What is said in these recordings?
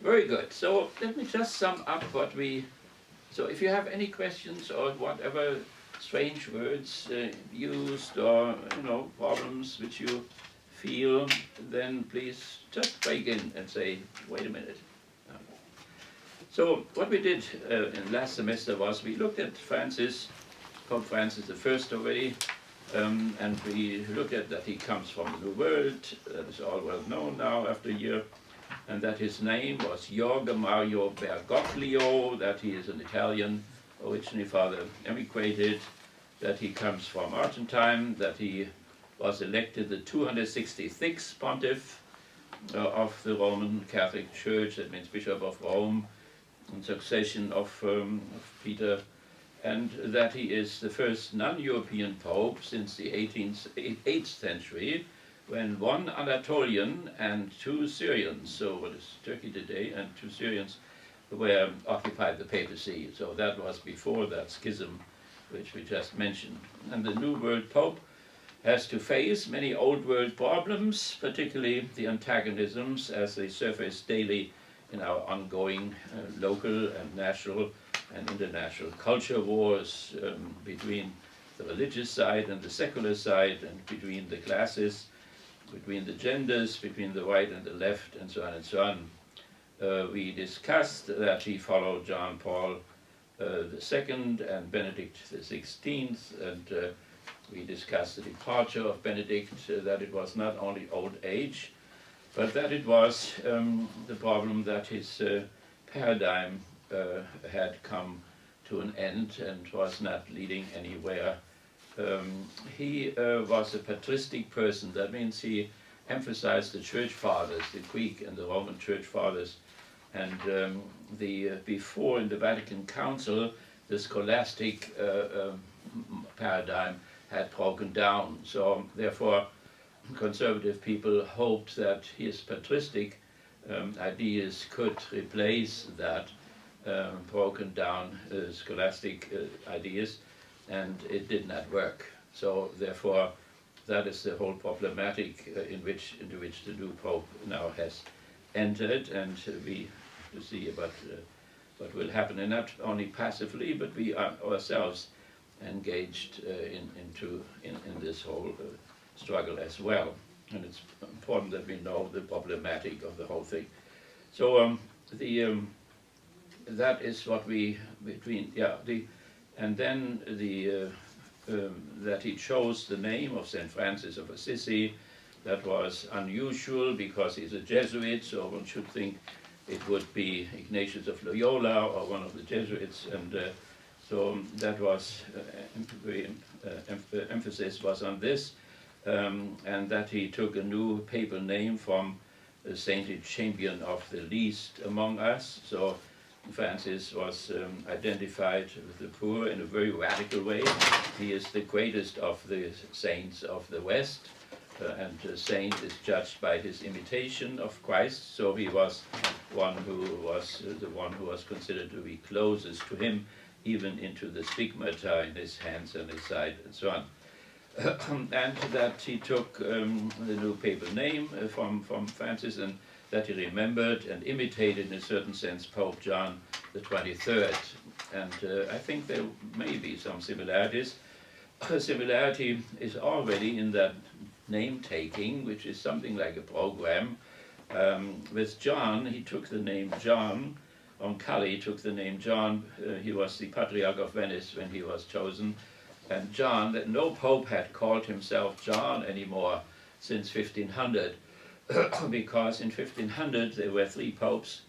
Very good. So let me just sum up what we... So if you have any questions or whatever strange words used or, problems which you feel, then please just break in and say, wait a minute. So what we did in last semester was we looked at Pope Francis I already, and we looked at that he comes from the New World. That is all well known now after a year. And that his name was Jorge Mario Bergoglio, that he is an Italian, originally father emigrated, that he comes from Argentine, that he was elected the 266th pontiff of the Roman Catholic Church, that means Bishop of Rome, in succession of Peter, and that he is the first non-European pope since the 8th century, when one Anatolian and two Syrians, so what is Turkey today, and two Syrians were occupied the papacy. So that was before that schism which we just mentioned. And the New World Pope has to face many Old World problems, particularly the antagonisms as they surface daily in our ongoing local and national and international culture wars between the religious side and the secular side, and between the classes, between the genders, between the right and the left, and so on and so on. We discussed that he followed John Paul II and Benedict XVI, and we discussed the departure of Benedict, that it was not only old age, but that it was the problem that his paradigm had come to an end and was not leading anywhere. He was a patristic person. That means he emphasized the church fathers, the Greek and the Roman church fathers, and before in the Vatican Council the scholastic paradigm had broken down. So therefore conservative people hoped that his patristic ideas could replace that broken down scholastic ideas, and it did not work. So therefore that is the whole problematic into which the new Pope now has entered, and we have to see about what will happen, and not only passively, but we are ourselves engaged in this whole struggle as well. And it's important that we know the problematic of the whole thing. So that is what we and then that he chose the name of St. Francis of Assisi. That was unusual because he's a Jesuit, so one should think it would be Ignatius of Loyola or one of the Jesuits, and so that was emphasis was on this, and that he took a new papal name from a sainted champion of the least among us. So Francis was identified with the poor in a very radical way. He is the greatest of the saints of the West, and a saint is judged by his imitation of Christ. So he was one who was considered to be closest to him, even into the stigmata in his hands and his side and so on. And that he took the new papal name from Francis, and that he remembered and imitated in a certain sense Pope John the 23rd. And I think there may be some similarities. A similarity is already in that name-taking, which is something like a program. With John, he took the name John. Roncalli took the name John. He was the Patriarch of Venice when he was chosen. And John, that no pope had called himself John anymore since 1500, because in 1500 there were 3 popes.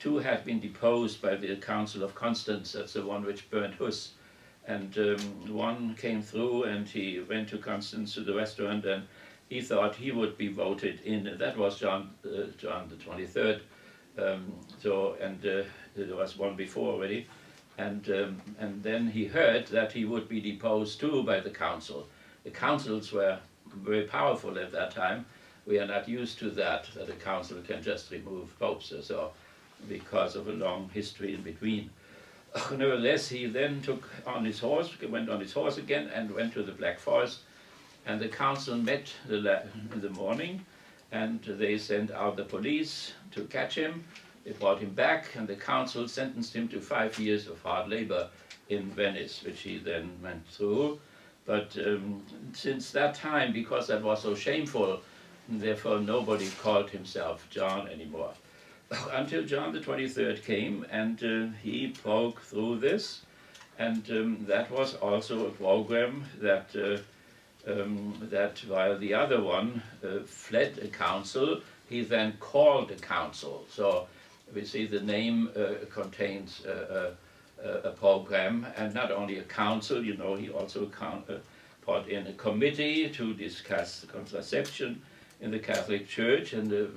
2 had been deposed by the Council of Constance, that's the one which burned Hus. And one came through, and he went to Constance to the restaurant, and he thought he would be voted in, and that was John the 23rd. There was one before already. And then he heard that he would be deposed too by the council. The councils were very powerful at that time. We are not used to that a council can just remove popes or so, because of a long history in between. Nevertheless, he then went on his horse again and went to the Black Forest, and the council met in the morning, and they sent out the police to catch him, they brought him back, and the council sentenced him to 5 years of hard labor in Venice, which he then went through. But since that time, because that was so shameful, therefore nobody called himself John anymore. Until John the 23rd came, and he broke through this, and that was also a program that, that while the other one fled a council, he then called a council. So we see the name contains a program, and not only a council, you know, he also brought in a committee to discuss contraception in the Catholic Church, and the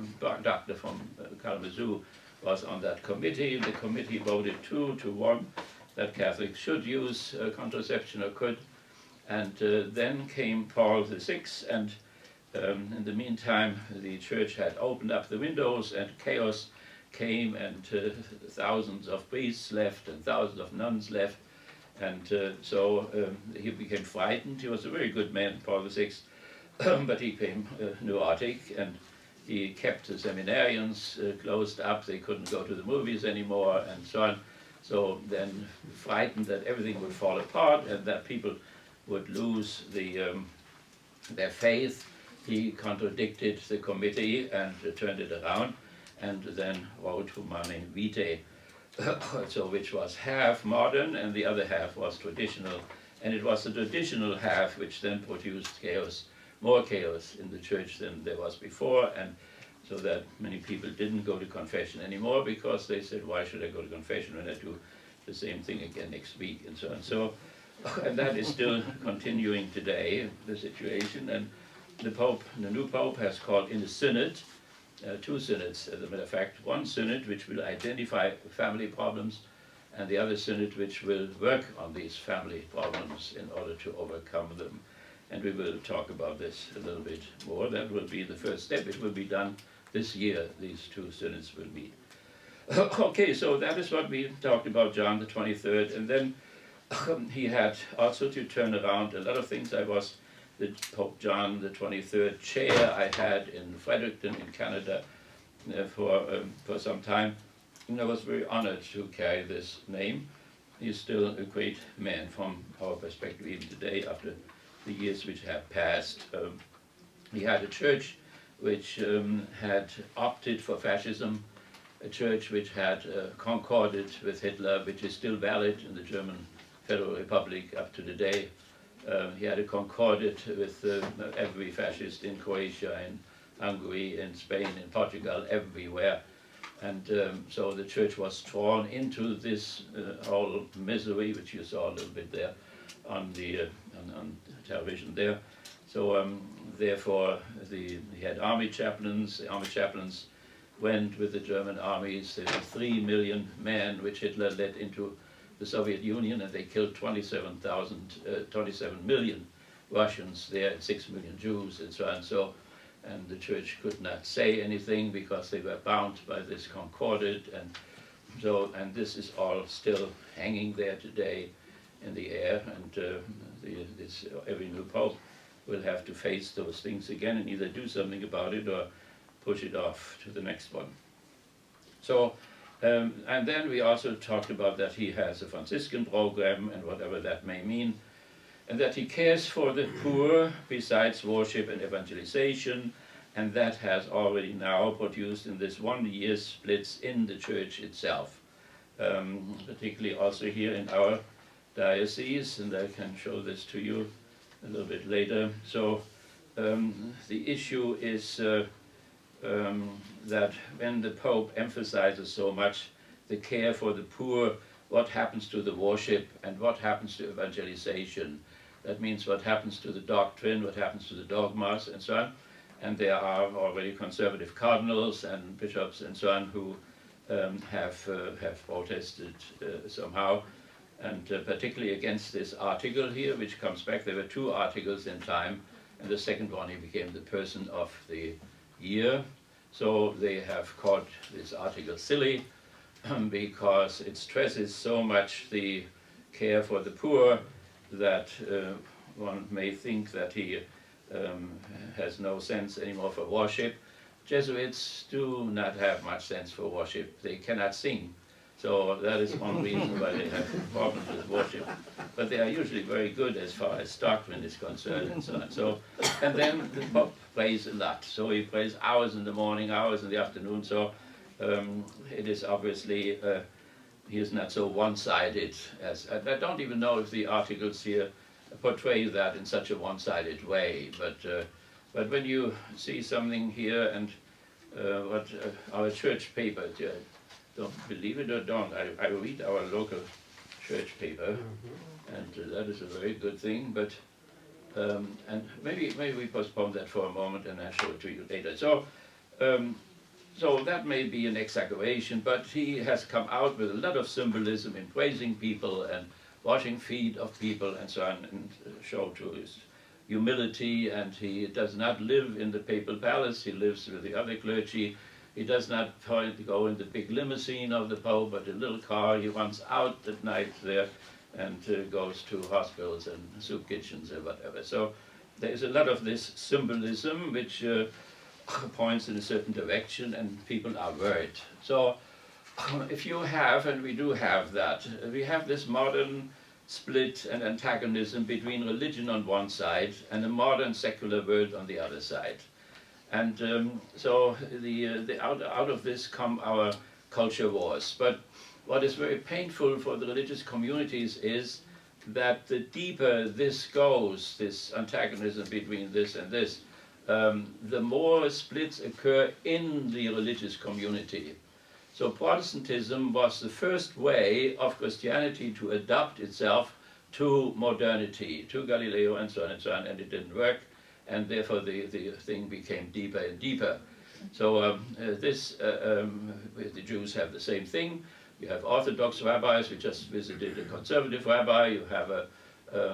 doctor from Kalamazoo was on that committee. The committee voted 2 to 1 that Catholics should use contraception or could. And then came Paul VI, and in the meantime the church had opened up the windows, and chaos came, and thousands of priests left and thousands of nuns left, and so he became frightened. He was a very good man, Paul VI, but he became neurotic, and he kept the seminarians closed up. They couldn't go to the movies anymore, and so on. So then, frightened that everything would fall apart and that people would lose their faith, he contradicted the committee and turned it around, and then wrote Humanae Vitae, so which was half modern and the other half was traditional. And it was the traditional half which then produced chaos, more chaos in the church than there was before, and so that many people didn't go to confession anymore, because they said, why should I go to confession when I do the same thing again next week, and so on. So, and that is still continuing today, the situation. And the Pope, the new Pope, has called in a synod, 2 synods, as a matter of fact, one synod which will identify family problems, and the other synod which will work on these family problems in order to overcome them. And we will talk about this a little bit more. That will be the first step. It will be done this year. These 2 synods will meet. Okay, so that is what we talked about John the 23rd. And then he had also to turn around a lot of things. I was the Pope John the 23rd chair I had in Fredericton in Canada for some time. And I was very honored to carry this name. He's still a great man from our perspective even today, after the years which have passed. He had a church which had opted for fascism, a church which had concorded with Hitler, which is still valid in the German Federal Republic up to today. He had a concordat with every fascist in Croatia, in Hungary, in Spain, in Portugal, everywhere. And so the church was drawn into this whole misery, which you saw a little bit there on the on television there. So therefore, he had army chaplains. The army chaplains went with the German armies. There were 3 million men which Hitler led into the Soviet Union, and they killed 27 million Russians there, and 6 million Jews, and so on. So, and the church could not say anything because they were bound by this concordat, and so, and this is all still hanging there today in the air, and every new pope will have to face those things again and either do something about it or push it off to the next one. So, and then we also talked about that he has a Franciscan program, and whatever that may mean, and that he cares for the poor besides worship and evangelization, and that has already now produced in this 1 year splits in the church itself, particularly also here in our diocese, and I can show this to you a little bit later. So the issue is that when the Pope emphasizes so much the care for the poor, what happens to the worship and what happens to evangelization? That means what happens to the doctrine, what happens to the dogmas, and so on. And there are already conservative cardinals and bishops and so on who have protested somehow, and particularly against this article here, which comes back. There were 2 articles in time, and the second one, he became the person of the year. So they have called this article silly because it stresses so much the care for the poor that one may think that he has no sense anymore for worship. Jesuits do not have much sense for worship. They cannot sing. So that is one reason why they have problems with worship. But they are usually very good as far as doctrine is concerned and so on. So, and then the Pope prays a lot. So he prays hours in the morning, hours in the afternoon. So it is obviously, he is not so one-sided as, I don't even know if the articles here portray that in such a one-sided way. But when you see something here and what our church paper, don't believe it or don't, I read our local church paper, and that is a very good thing. But and maybe we postpone that for a moment, and I'll show it to you later. So so that may be an exaggeration, but he has come out with a lot of symbolism in praising people and washing feet of people and so on, and show to his humility. And he does not live in the papal palace. He lives with the other clergy. He does not go in the big limousine of the Pope, but a little car. He runs out at night there and goes to hospitals and soup kitchens or whatever. So there is a lot of this symbolism which points in a certain direction, and people are worried. So if you have, and we do have that, we have this modern split and antagonism between religion on one side and a modern secular world on the other side. And so out of this come our culture wars. But what is very painful for the religious communities is that the deeper this goes, this antagonism between this and this, the more splits occur in the religious community. So Protestantism was the first way of Christianity to adapt itself to modernity, to Galileo and so on, and it didn't work. And therefore the thing became deeper and deeper. So the Jews have the same thing. You have Orthodox rabbis. We just visited a conservative rabbi. You have a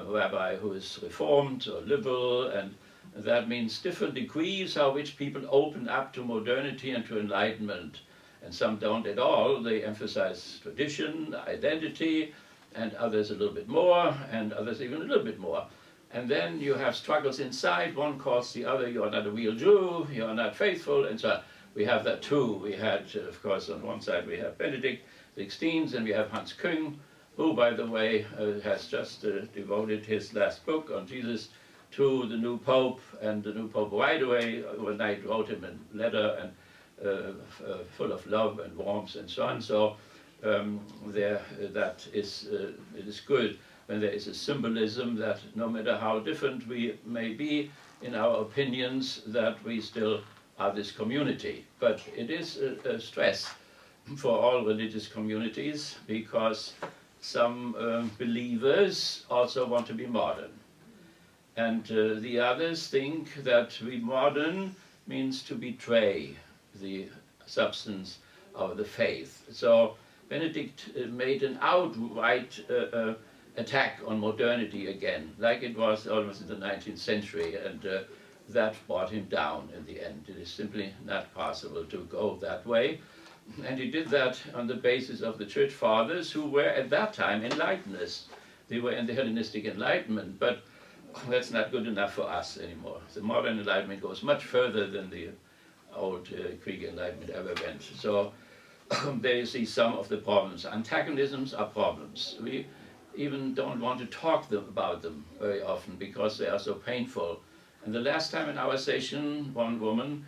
rabbi who is Reformed or liberal, and that means different degrees how which people open up to modernity and to Enlightenment. And some don't at all. They emphasize tradition, identity, and others a little bit more, and others even a little bit more. And then you have struggles inside. One calls the other, you're not a real Jew, you're not faithful, and so on. We have that too. We had, of course, on one side we have Benedict XVI, and we have Hans Küng, who, by the way, has just devoted his last book on Jesus to the new Pope, and the new Pope right away overnight wrote him a letter, and full of love and warmth and so on. So it is good when there is a symbolism that no matter how different we may be in our opinions, that we still are this community. But it is a stress for all religious communities, because some believers also want to be modern. And the others think that to be modern means to betray the substance of the faith. So Benedict made an outright attack on modernity again, like it was almost in the 19th century, and that brought him down in the end. It is simply not possible to go that way. And he did that on the basis of the Church Fathers, who were at that time Enlighteners. They were in the Hellenistic Enlightenment, but that's not good enough for us anymore. The modern Enlightenment goes much further than the old Greek Enlightenment ever went. So there you see some of the problems. Antagonisms are problems. We even don't want to talk about them very often because they are so painful. And the last time in our session, one woman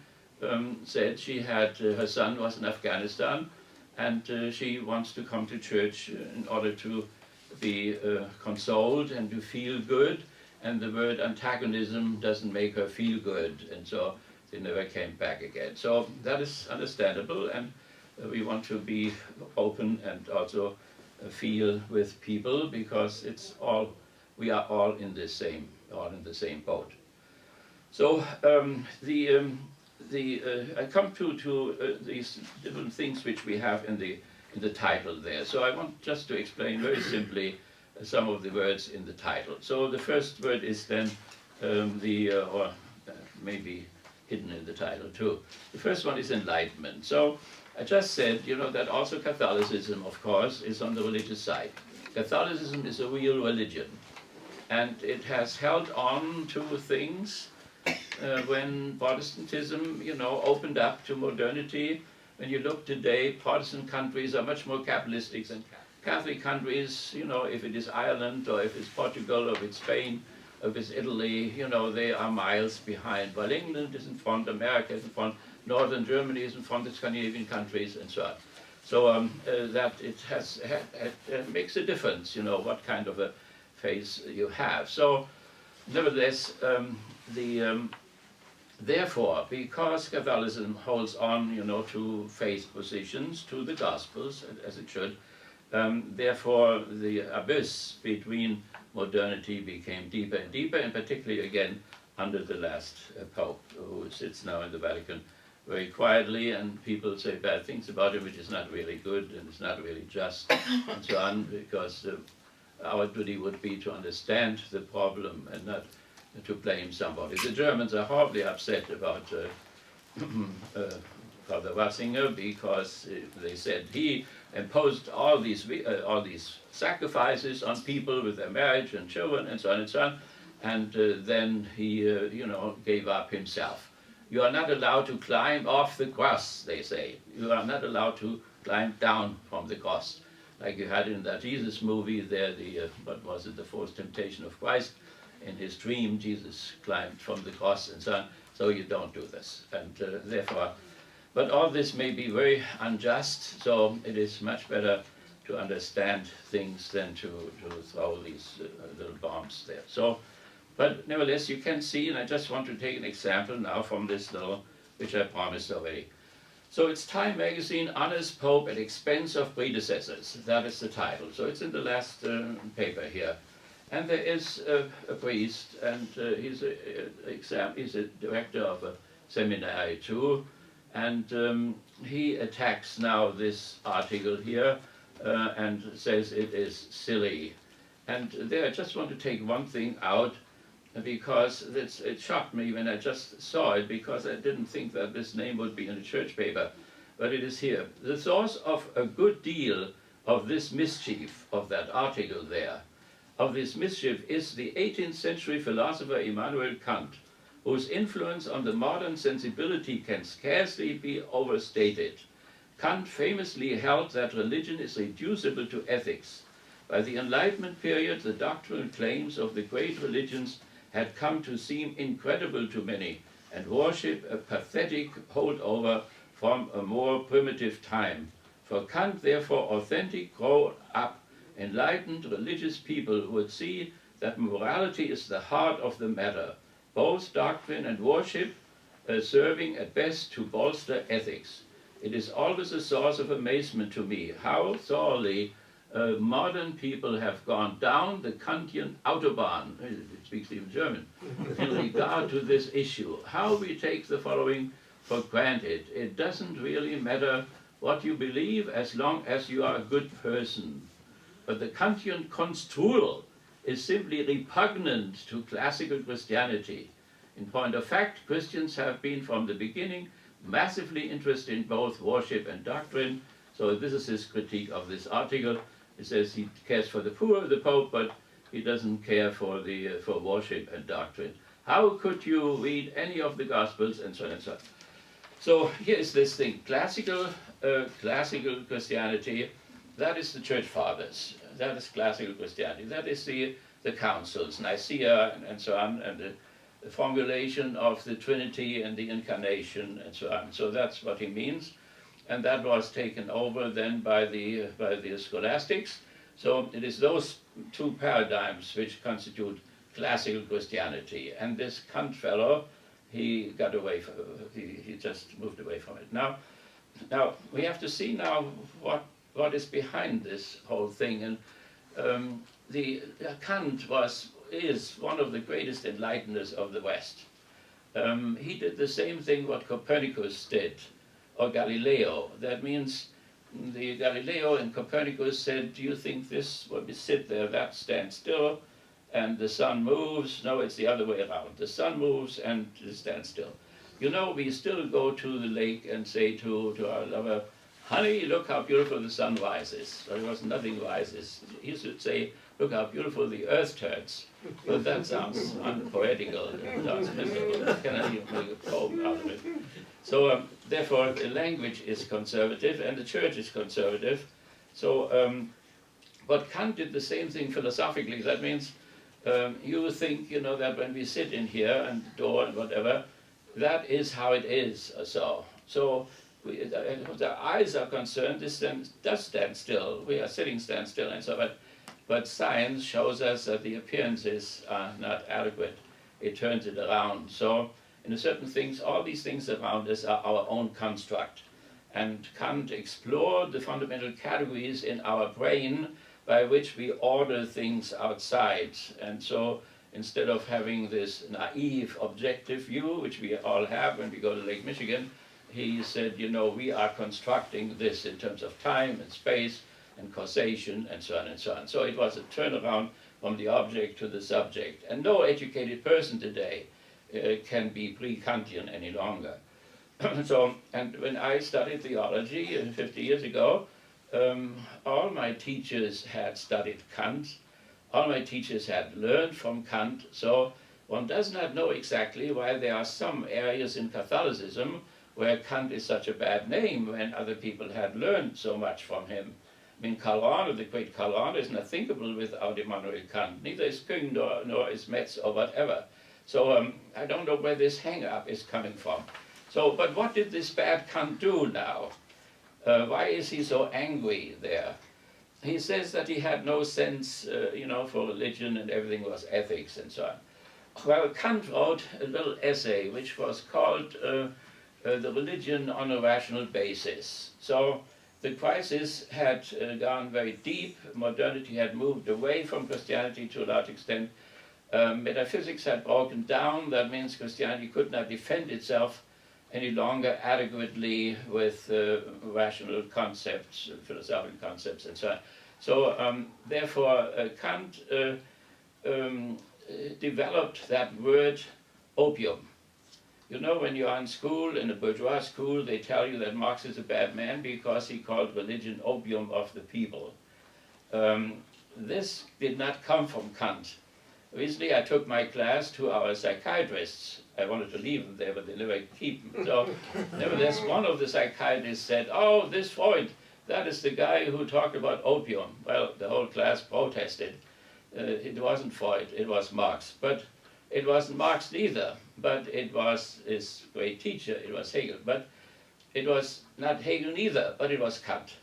said she had, her son was in Afghanistan, and she wants to come to church in order to be consoled and to feel good, and the word antagonism doesn't make her feel good, and so they never came back again. So that is understandable, and we want to be open and also feel with people, because it's all, we are all in the same boat. So I come to these different things which we have in the title there. So I want just to explain very simply some of the words in the title. So the first word is then or maybe hidden in the title too. The first one is enlightenment. So I just said, you know, that also Catholicism, of course, is on the religious side. Catholicism is a real religion, and it has held on to things when Protestantism, opened up to modernity. When you look today, Protestant countries are much more capitalistic than Catholic countries. If it is Ireland, or if it's Portugal, or if it's Spain, or if it's Italy, they are miles behind. While England is in front, America is in front, Northern Germany is in front, the Scandinavian countries, and so on. So that it makes a difference, what kind of a faith you have. So, nevertheless, therefore, because Catholicism holds on, to faith positions, to the Gospels, as it should, therefore the abyss between modernity became deeper and deeper, and particularly again under the last Pope, who sits now in the Vatican very quietly, and people say bad things about him, which is not really good and it's not really just, and so on, because our duty would be to understand the problem and not to blame somebody. The Germans are horribly upset about Father Ratzinger, because they said he imposed all these sacrifices on people with their marriage and children and so on and so on, and then he gave up himself. You are not allowed to climb off the cross, they say. You are not allowed to climb down from the cross. Like you had in that Jesus movie there, what was it, the fourth temptation of Christ. In his dream, Jesus climbed from the cross and so on. So you don't do this. And therefore, but all this may be very unjust, so it is much better to understand things than to throw these little bombs there. So, but nevertheless, you can see, and I just want to take an example now from this little, which I promised already. So it's Time magazine, Honors Pope at Expense of Predecessors. That is the title. So it's in the last paper here. And there is a priest, and he's a director of a seminary too, and he attacks now this article here and says it is silly. And there I just want to take one thing out, because it shocked me when I just saw it, because I didn't think that this name would be in a church paper, but it is here. The source of a good deal of this mischief, of that article there, of this mischief, is the 18th century philosopher Immanuel Kant, whose influence on the modern sensibility can scarcely be overstated. Kant famously held that religion is reducible to ethics. By the Enlightenment period, the doctrinal claims of the great religions had come to seem incredible to many, and worship a pathetic holdover from a more primitive time. For Kant, therefore, authentic, grown-up, enlightened religious people would see that morality is the heart of the matter, both doctrine and worship serving at best to bolster ethics. It is always a source of amazement to me how thoroughly modern people have gone down the Kantian Autobahn, it speaks even German, in regard to this issue. How we take the following for granted. It doesn't really matter what you believe as long as you are a good person. But the Kantian construal is simply repugnant to classical Christianity. In point of fact, Christians have been from the beginning massively interested in both worship and doctrine. So this is his critique of this article. It says he cares for the poor, the Pope, but he doesn't care for worship and doctrine. How could you read any of the Gospels, and so on and so on. So here is this thing, classical Christianity. That is the Church Fathers. That is classical Christianity. That is the councils, Nicaea and so on, and the formulation of the Trinity and the Incarnation and so on. So that's what he means, and that was taken over then by the scholastics. So it is those two paradigms which constitute classical Christianity. And this Kant fellow, he got away from he just moved away from it. Now we have to see now what is behind this whole thing. And Kant is one of the greatest enlighteners of the West. He did the same thing what Copernicus did, or Galileo. That means the Galileo and Copernicus said, do you think this, when we sit there, that stands still, and the sun moves? No, it's the other way around. The sun moves and it stands still. You know, we still go to the lake and say to our lover, honey, look how beautiful the sun rises. But it was nothing rises. He should say, look how beautiful the earth turns. But that sounds unpoetical, it sounds miserable. You cannot even make a poem out of it. So therefore, the language is conservative and the church is conservative. So, but Kant did the same thing philosophically. That means you think, you know, that when we sit in here and the door and whatever, that is how it is. So the eyes are concerned, this does stand still. We are sitting stand still and so on. But science shows us that the appearances are not adequate. It turns it around. So in a certain things, all these things around us are our own construct. And Kant explored the fundamental categories in our brain by which we order things outside. And so instead of having this naive objective view, which we all have when we go to Lake Michigan, he said, you know, we are constructing this in terms of time and space and causation and so on and so on. So it was a turnaround from the object to the subject. And no educated person today can be pre-Kantian any longer. And when I studied theology 50 years ago, all my teachers had studied Kant. All my teachers had learned from Kant. So one does not know exactly why there are some areas in Catholicism where Kant is such a bad name when other people had learned so much from him. I mean, Calvin, the great Calvin, is not thinkable without Immanuel Kant. Neither is Küng nor is Metz or whatever. So I don't know where this hang-up is coming from. So, but what did this bad Kant do now? Why is he so angry there? He says that he had no sense, you know, for religion and everything was ethics and so on. Well, Kant wrote a little essay which was called The Religion on a Rational Basis. So the crisis had gone very deep. Modernity had moved away from Christianity to a large extent. Metaphysics had broken down. That means Christianity could not defend itself any longer adequately with rational concepts, philosophical concepts, and so on. So therefore, Kant developed that word opium. You know, when you are in school, in a bourgeois school, they tell you that Marx is a bad man because he called religion opium of the people. This did not come from Kant. Recently, I took my class to our psychiatrists. I wanted to leave them there, but they never keep them. So, nevertheless, one of the psychiatrists said, "Oh, this Freud, that is the guy who talked about opium." Well, the whole class protested. It wasn't Freud, it was Marx. But it wasn't Marx neither, but it was his great teacher, it was Hegel. But it was not Hegel neither, but it was Kant.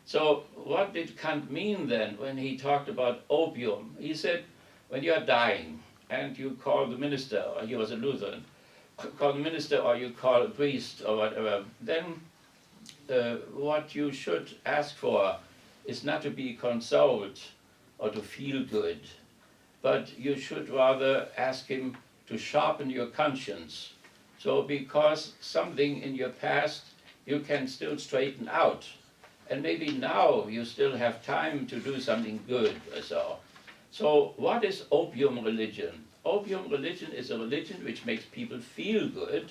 So what did Kant mean then when he talked about opium? He said, when you are dying and you call the minister, or he was a Lutheran, call the minister or you call a priest or whatever, then what you should ask for is not to be consoled or to feel good, but you should rather ask him to sharpen your conscience. So because something in your past you can still straighten out, and maybe now you still have time to do something good or so. So what is opium religion? Opium religion is a religion which makes people feel good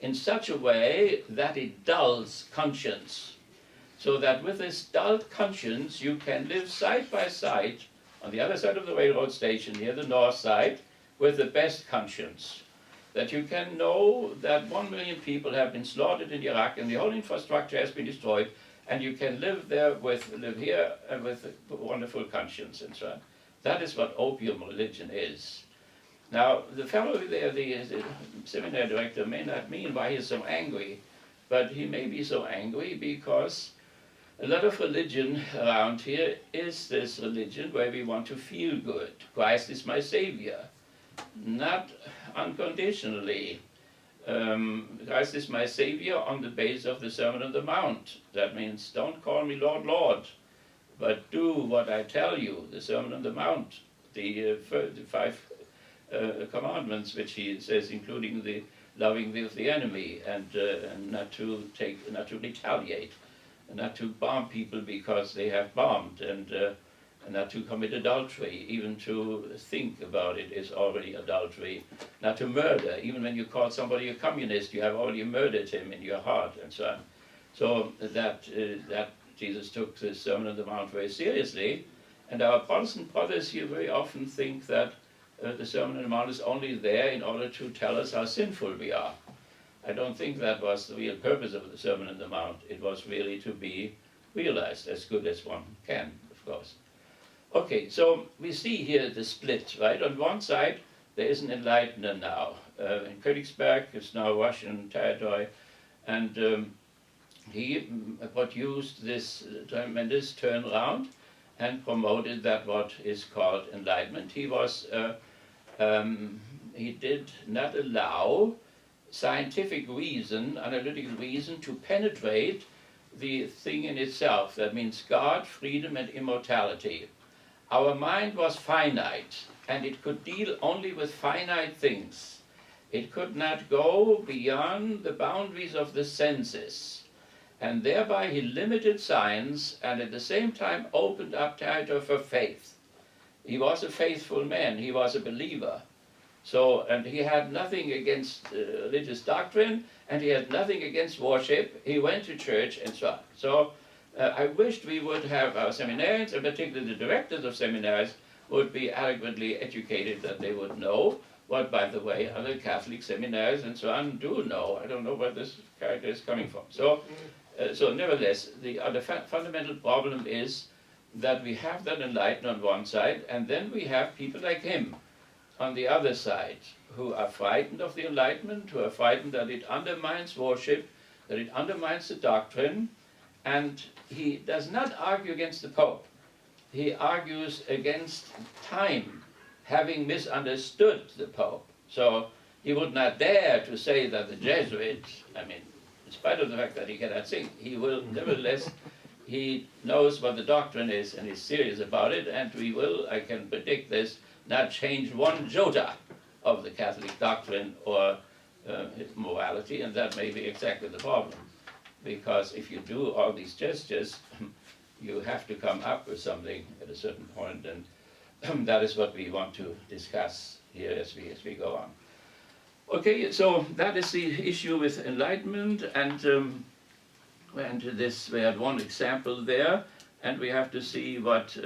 in such a way that it dulls conscience. So that with this dulled conscience you can live side by side on the other side of the railroad station here, the north side, with the best conscience. That you can know that 1 million people have been slaughtered in Iraq and the whole infrastructure has been destroyed, and you can live there live here with a wonderful conscience and so on. That is what opium religion is. Now, the fellow there, the seminary director, may not mean why he's so angry, but he may be so angry because a lot of religion around here is this religion where we want to feel good. Christ is my Savior. Not unconditionally. Christ is my Savior on the basis of the Sermon on the Mount. That means, don't call me Lord, Lord, but do what I tell you, the Sermon on the Mount, the 5 commandments, which he says, including the loving the enemy, and not to retaliate, and not to bomb people because they have bombed, and not to commit adultery. Even to think about it is already adultery. Not to murder. Even when you call somebody a communist, you have already murdered him in your heart, and so on. So that Jesus took the Sermon on the Mount very seriously, and our Protestant brothers here very often think that the Sermon on the Mount is only there in order to tell us how sinful we are. I don't think that was the real purpose of the Sermon on the Mount. It was really to be realized as good as one can, of course. Okay, so we see here the split, right? On one side, there is an enlightener now. In Königsberg, it's now Russian territory, and he produced this tremendous turnaround and promoted that what is called Enlightenment. He did not allow scientific reason, analytical reason, to penetrate the thing in itself. That means God, freedom, and immortality. Our mind was finite, and it could deal only with finite things. It could not go beyond the boundaries of the senses. And thereby he limited science and at the same time opened up territory for faith. He was a faithful man, he was a believer. So, and he had nothing against religious doctrine, and he had nothing against worship. He went to church and so on. So I wished we would have our seminarians, and particularly the directors of seminaries, would be adequately educated, that they would know what, by the way, other Catholic seminaries and so on do know. I don't know where this character is coming from. So nevertheless, the fundamental problem is that we have that enlightenment on one side, and then we have people like him on the other side, who are frightened of the Enlightenment, who are frightened that it undermines worship, that it undermines the doctrine, and he does not argue against the Pope. He argues against time having misunderstood the Pope. So he would not dare to say that the Jesuits, I mean, in spite of the fact that he cannot sing, he will nevertheless, he knows what the doctrine is and is serious about it, and we will, I can predict this, not change one jota of the Catholic doctrine or morality, and that may be exactly the problem. Because if you do all these gestures, you have to come up with something at a certain point, and that is what we want to discuss here as we go on. Okay, so that is the issue with Enlightenment, and this, we had one example there, and we have to see what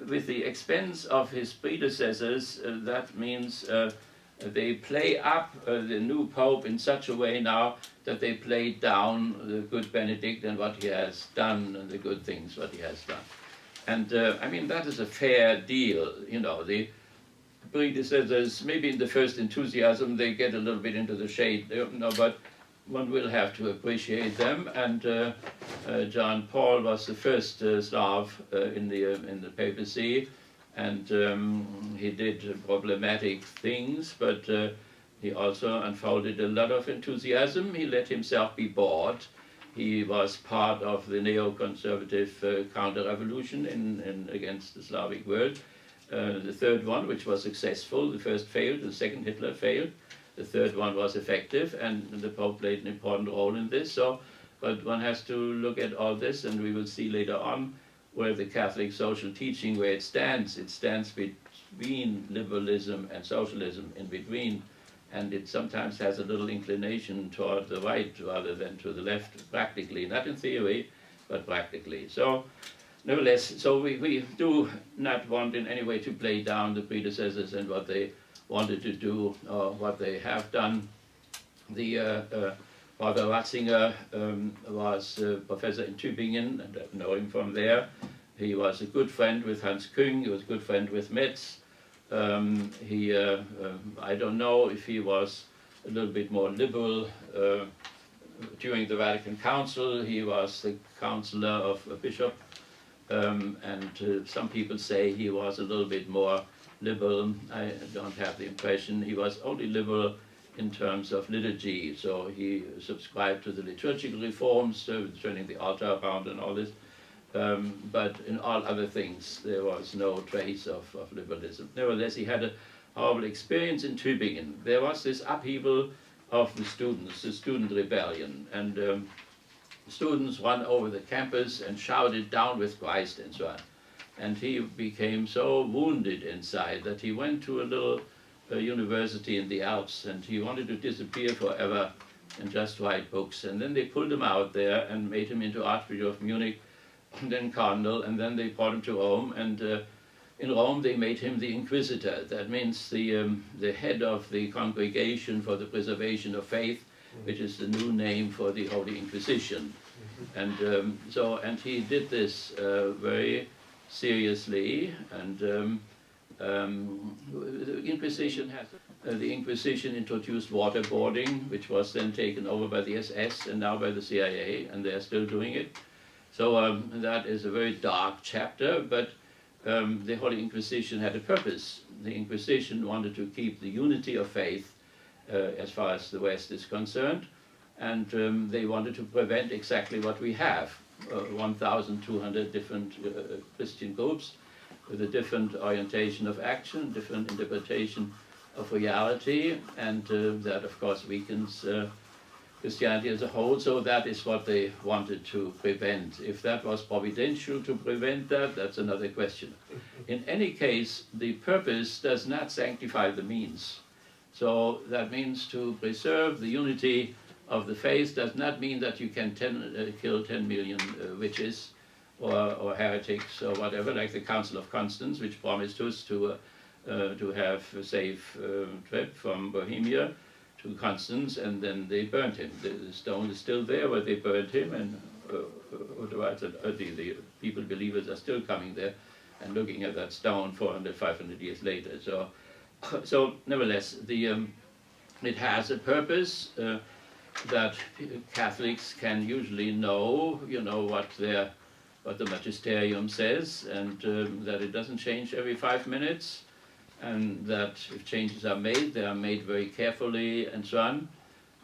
with the expense of his predecessors, that means they play up the new Pope in such a way now that they play down the good Benedict and what he has done, and the good things what he has done. And I mean, that is a fair deal. You know, the predecessors, maybe in the first enthusiasm, they get a little bit into the shade, you know, but one will have to appreciate them. And John Paul was the first Slav in the papacy, and he did problematic things, but he also unfolded a lot of enthusiasm. He let himself be bored. He was part of the neoconservative counter-revolution against the Slavic world. The third one, which was successful, the first failed, the second Hitler failed. The third one was effective, and the Pope played an important role in this. So, but one has to look at all this, and we will see later on where the Catholic social teaching, where it stands between liberalism and socialism, in between, and it sometimes has a little inclination toward the right rather than to the left, practically, not in theory, but practically. So, nevertheless, so we do not want in any way to play down the predecessors and what they wanted to do or what they have done. The Father Ratzinger was a professor in Tübingen, and I know him from there. He was a good friend with Hans Küng, he was a good friend with Metz. I don't know if he was a little bit more liberal. During the Vatican Council, he was the counselor of a bishop, and some people say he was a little bit more liberal. I don't have the impression. He was only liberal in terms of liturgy, so he subscribed to the liturgical reforms, turning the altar around and all this. But in all other things, there was no trace of liberalism. Nevertheless, he had a horrible experience in Tübingen. There was this upheaval of the students, the student rebellion, and students ran over the campus and shouted "Down with Christ" and so on. And he became so wounded inside that he went to a little university in the Alps, and he wanted to disappear forever and just write books. And then they pulled him out there and made him into Archbishop of Munich, and then Cardinal, and then they brought him to Rome. And in Rome they made him the Inquisitor. That means the head of the Congregation for the Preservation of Faith, which is the new name for the Holy Inquisition. And and he did this very seriously. And the Inquisition introduced waterboarding, which was then taken over by the SS and now by the CIA, and they're still doing it. So that is a very dark chapter, but the Holy Inquisition had a purpose. The Inquisition wanted to keep the unity of faith as far as the West is concerned, and they wanted to prevent exactly what we have, 1,200 different Christian groups with a different orientation of action, different interpretation of reality, and that of course weakens Christianity as a whole. So that is what they wanted to prevent. If that was providential to prevent that, that's another question. In any case, the purpose does not sanctify the means. So that means to preserve the unity of the faith does not mean that you can kill 10 million witches or heretics or whatever, like the Council of Constance, which promised us to have a safe trip from Bohemia to Constance, and then they burned him. The stone is still there where they burned him, and the people, believers, are still coming there and looking at that stone 400, 500 years later. So nevertheless, it has a purpose that Catholics can usually know, what the magisterium says, and that it doesn't change every 5 minutes, and that if changes are made, they are made very carefully, and so on.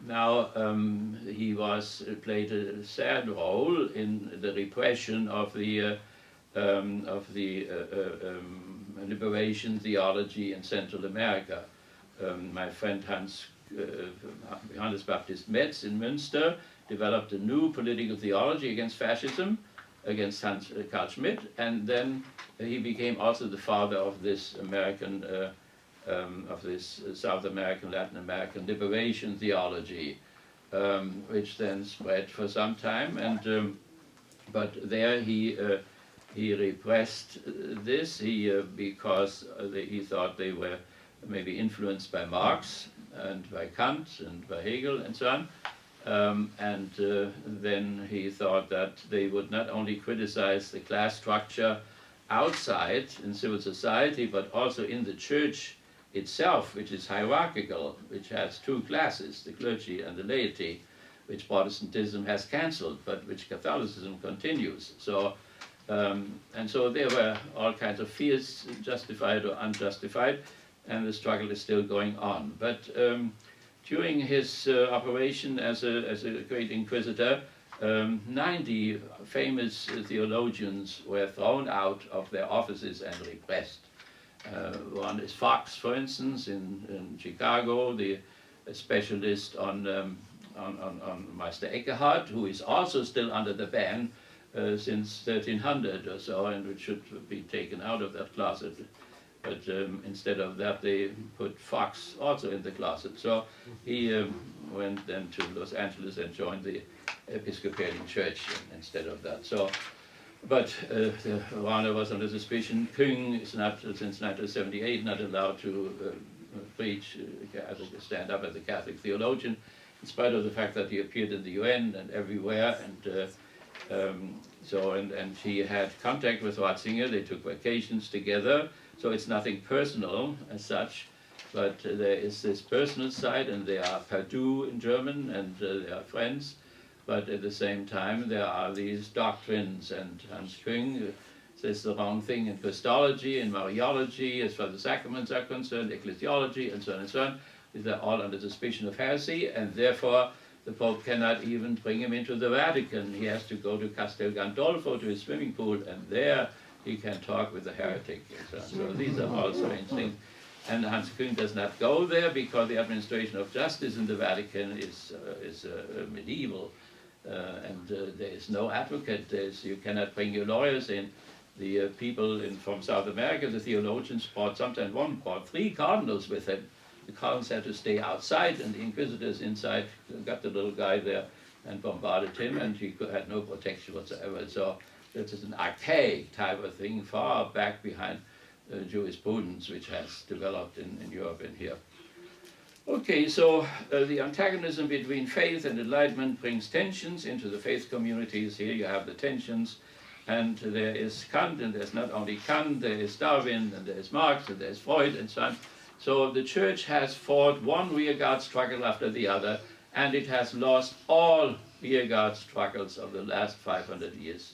Now, he played a sad role in the repression of the liberation theology in Central America. My friend Johannes Baptist Metz in Münster developed a new political theology against fascism, against Carl Schmitt, and then he became also the father of this American, South American, Latin American liberation theology, which then spread for some time. And but there he repressed this because he thought they were maybe influenced by Marx and by Kant and by Hegel and so on. Then he thought that they would not only criticize the class structure outside in civil society, but also in the church itself, which is hierarchical, which has two classes, the clergy and the laity, which Protestantism has cancelled, but which Catholicism continues. So, and so there were all kinds of fears, justified or unjustified, and the struggle is still going on. But during his operation as a great inquisitor, 90 famous theologians were thrown out of their offices and repressed. One is Fox, for instance, in Chicago, the specialist on Meister Eckhart, who is also still under the ban since 1300 or so, and which should be taken out of that closet. But instead of that, they put Fox also in the closet. So he went then to Los Angeles and joined the Episcopalian Church instead of that. So, but Warner was under suspicion. Küng is not, since 1978, not allowed to preach, stand up as a Catholic theologian, in spite of the fact that he appeared in the UN and everywhere. And he had contact with Ratzinger. They took vacations together. So it's nothing personal as such, but there is this personal side, and they are perdu in German, and they are friends. But at the same time, there are these doctrines, and Hans Küng says the wrong thing in Christology, in Mariology, as far as the sacraments are concerned, ecclesiology, and so on and so on. These are all under suspicion of heresy, and therefore the Pope cannot even bring him into the Vatican. He has to go to Castel Gandolfo, to his swimming pool, and there he can talk with the heretic. So these are all strange things. And Hans Küng does not go there because the administration of justice in the Vatican is medieval. And there is no advocate. You cannot bring your lawyers in. The people from South America, the theologians, sometimes one brought 3 cardinals with him the colonists had to stay outside, and the inquisitors inside got the little guy there and bombarded him, and he had no protection whatsoever. So this is an archaic type of thing, far back behind jurisprudence, which has developed in Europe and here. Okay, so the antagonism between faith and enlightenment brings tensions into the faith communities. Here you have the tensions, and there is Kant, and there's not only Kant, there is Darwin, and there is Marx, and there's Freud, and so on. So the church has fought one rearguard struggle after the other, and it has lost all rearguard struggles of the last 500 years.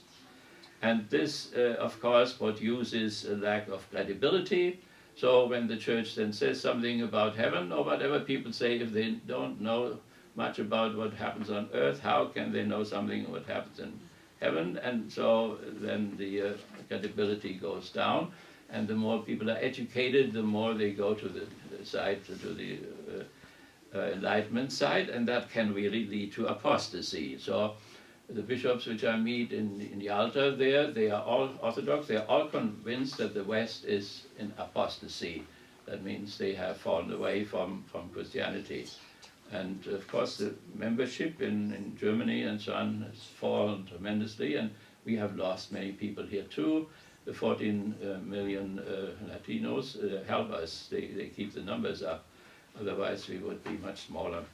And this, of course, produces a lack of credibility. So when the church then says something about heaven or whatever, people say if they don't know much about what happens on earth, how can they know something what happens in heaven? And so then the credibility goes down. And the more people are educated, the more they go to the side, to the Enlightenment side, and that can really lead to apostasy. So the bishops which I meet in the altar there, they are all Orthodox, they are all convinced that the West is in apostasy. That means they have fallen away from Christianity. And of course the membership in Germany and so on has fallen tremendously, and we have lost many people here too. The 14 million Latinos help us, they keep the numbers up, otherwise we would be much smaller.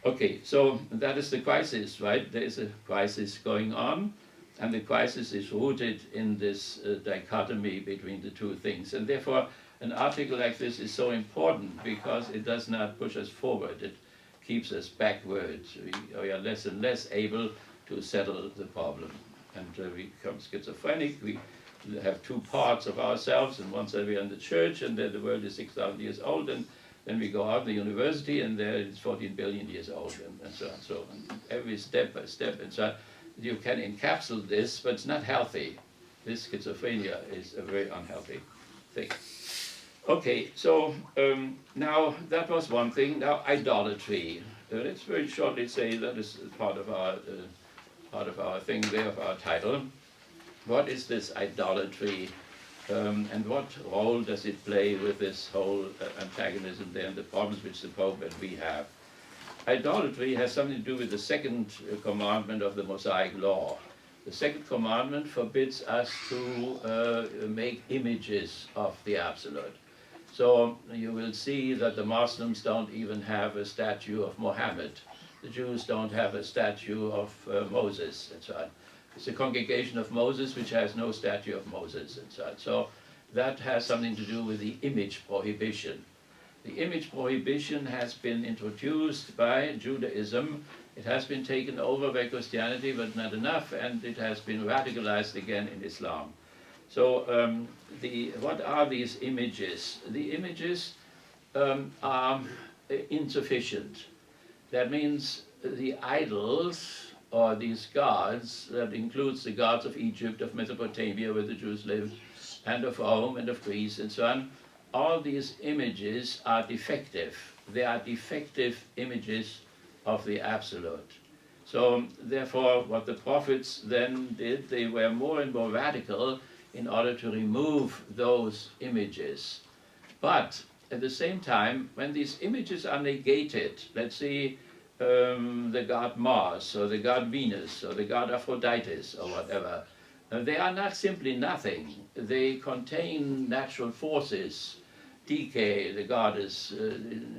Okay, so that is the crisis, right? There is a crisis going on, and the crisis is rooted in this dichotomy between the two things. And therefore, an article like this is so important because it does not push us forward. It keeps us backwards. We are less and less able to settle the problem. And we become schizophrenic. We have two parts of ourselves, and one side we are in the church, and then the world is 6,000 years old, and then we go out the university, and there it's 14 billion years old, and so on. So every step by step, and so on, you can encapsulate this, but it's not healthy. This schizophrenia is a very unhealthy thing. Okay, so now that was one thing. Now idolatry. Let's very shortly say that is part of our thing there, of our title. What is this idolatry? And what role does it play with this whole antagonism there and the problems which the Pope and we have? Idolatry has something to do with the second commandment of the Mosaic law. The second commandment forbids us to make images of the absolute. So you will see that the Muslims don't even have a statue of Muhammad. The Jews don't have a statue of Moses, and so on. It's a congregation of Moses which has no statue of Moses, and so on. So that has something to do with the image prohibition. The image prohibition has been introduced by Judaism. It has been taken over by Christianity, but not enough, and it has been radicalized again in Islam. So what are these images? The images are insufficient. That means the idols, or these gods, that includes the gods of Egypt, of Mesopotamia, where the Jews lived, and of Rome, and of Greece, and so on, all these images are defective. They are defective images of the absolute. So therefore, what the prophets then did, they were more and more radical in order to remove those images. But at the same time, when these images are negated, let's see, the god Mars, or the god Venus, or the god Aphrodite, or whatever, they are not simply nothing. They contain natural forces. Decay, the goddess,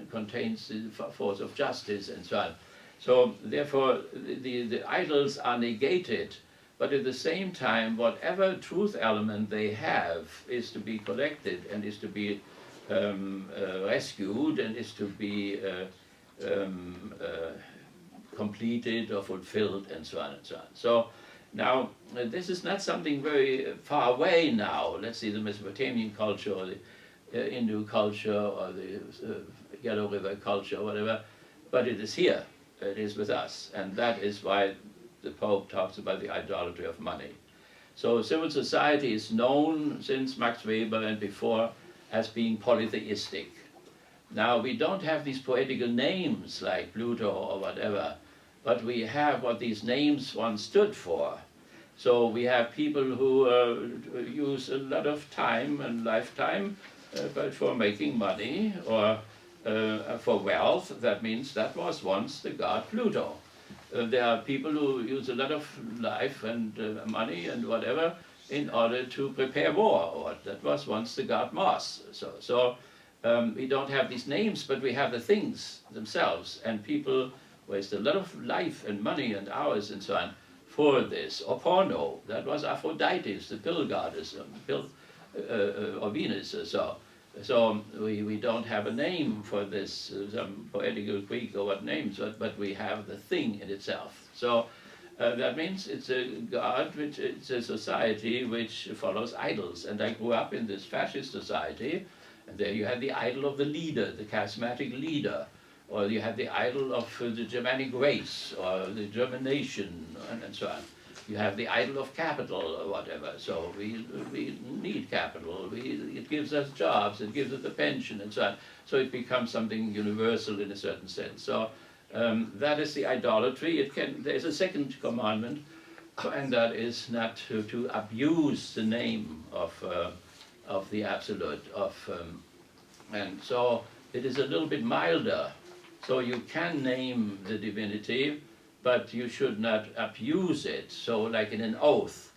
contains the force of justice, and so on. So therefore, the idols are negated, but at the same time, whatever truth element they have is to be collected, and is to be rescued, and is to be completed or fulfilled, and so on and so on. So now, this is not something very far away now. Let's see, the Mesopotamian culture, or the Hindu culture, or the Yellow River culture, or whatever, but it is here. It is with us, and that is why the Pope talks about the idolatry of money. So civil society is known since Max Weber and before as being polytheistic. Now, we don't have these poetical names like Pluto or whatever, but we have what these names once stood for. So we have people who use a lot of time and lifetime but for making money or for wealth. That means that was once the god Pluto. There are people who use a lot of life and money and whatever in order to prepare war. Or that was once the god Mars. So we don't have these names, but we have the things themselves. And people waste a lot of life and money and hours and so on for this. Or porno, that was Aphrodite, the pill goddess, or Venus. So we don't have a name for this, some poetical Greek or what names, but we have the thing in itself. So that means it's a god, it's a society which follows idols. And I grew up in this fascist society, and there you had the idol of the leader, the charismatic leader, or you had the idol of the Germanic race, or the German nation, and so on. You have the idol of capital or whatever. So we need capital. It gives us jobs. It gives us a pension and so on. So it becomes something universal in a certain sense. So that is the idolatry. There's a second commandment, and that is not to abuse the name of the absolute. And so it is a little bit milder. So you can name the divinity, but you should not abuse it. So like in an oath,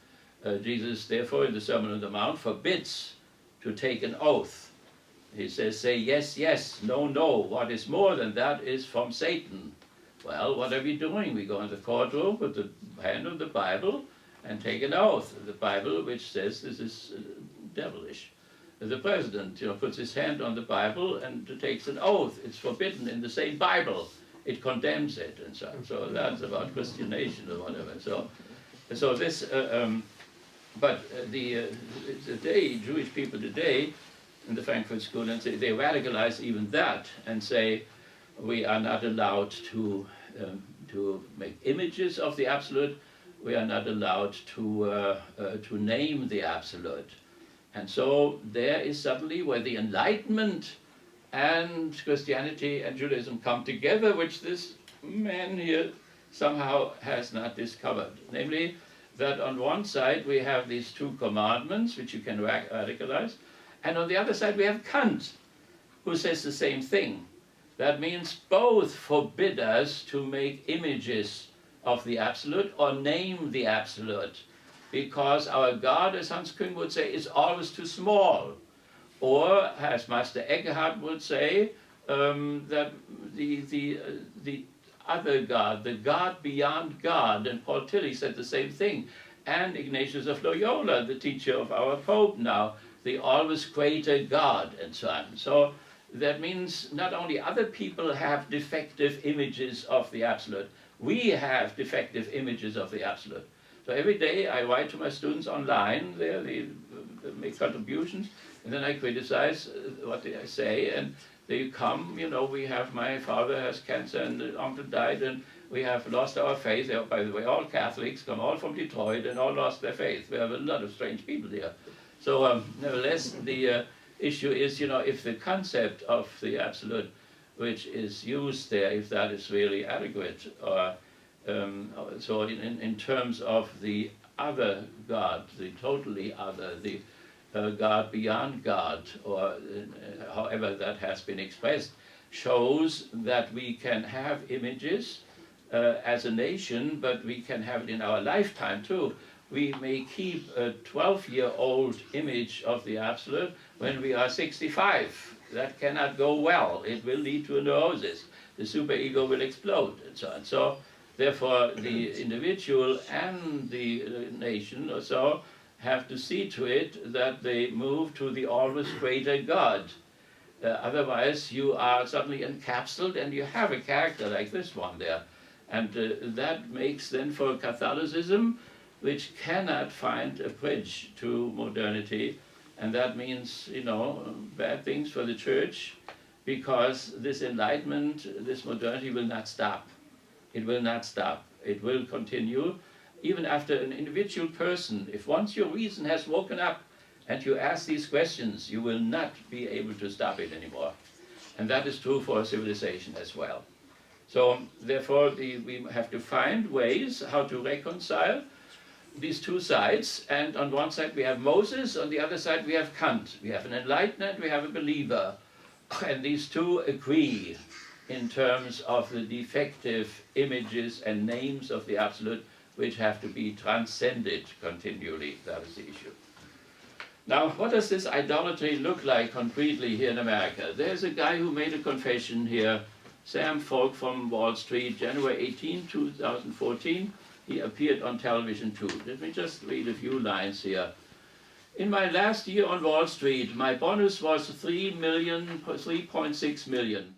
Jesus therefore in the Sermon on the Mount forbids to take an oath. He says, say yes, yes, no, no. What is more than that is from Satan. Well, what are we doing? We go in the courtroom with the hand of the Bible and take an oath. The Bible which says this is devilish. The president puts his hand on the Bible and takes an oath. It's forbidden in the same Bible. It condemns it and so on. So that's about Christianation or whatever. So this, but today, Jewish people today, in the Frankfurt School, and they radicalize even that and say we are not allowed to make images of the absolute. We are not allowed to name the absolute. And so there is suddenly where the Enlightenment and Christianity and Judaism come together, which this man here somehow has not discovered. Namely, that on one side we have these two commandments, which you can radicalize, and on the other side we have Kant, who says the same thing. That means both forbid us to make images of the absolute or name the absolute, because our God, as Hans Küng would say, is always too small. Or, as Master Eckhart would say, that the other God, the God beyond God, and Paul Tillich said the same thing, and Ignatius of Loyola, the teacher of our Pope now, the always greater God, and so on. So that means not only other people have defective images of the absolute, we have defective images of the absolute. So every day I write to my students online, they make contributions, and then I criticize what they say, and they come, we have, my father has cancer and the uncle died, and we have lost our faith. They are, by the way, all Catholics, come all from Detroit, and all lost their faith. We have a lot of strange people here. So nevertheless, the issue is, if the concept of the absolute, which is used there, if that is really adequate, or so in terms of the other God, the totally other, the God beyond God, or however that has been expressed, shows that we can have images as a nation, but we can have it in our lifetime too. We may keep a 12-year-old image of the absolute when we are 65. That cannot go well. It will lead to a neurosis. The superego will explode, and so on. So therefore, the individual and the nation or so have to see to it that they move to the always greater God. Otherwise, you are suddenly encapsulated and you have a character like this one there. And that makes then for Catholicism, which cannot find a bridge to modernity, and that means, bad things for the church, because this enlightenment, this modernity will not stop. It will not stop. It will continue. Even after an individual person, if once your reason has woken up and you ask these questions, you will not be able to stop it anymore. And that is true for civilization as well. So therefore, we have to find ways how to reconcile these two sides, and on one side we have Moses, on the other side we have Kant. We have an enlightenment, we have a believer, and these two agree in terms of the defective images and names of the absolute, which have to be transcended continually. That is the issue. Now, what does this idolatry look like concretely here in America? There's a guy who made a confession here, Sam Falk from Wall Street, January 18, 2014. He appeared on television too. Let me just read a few lines here. In my last year on Wall Street, my bonus was 3.6 million.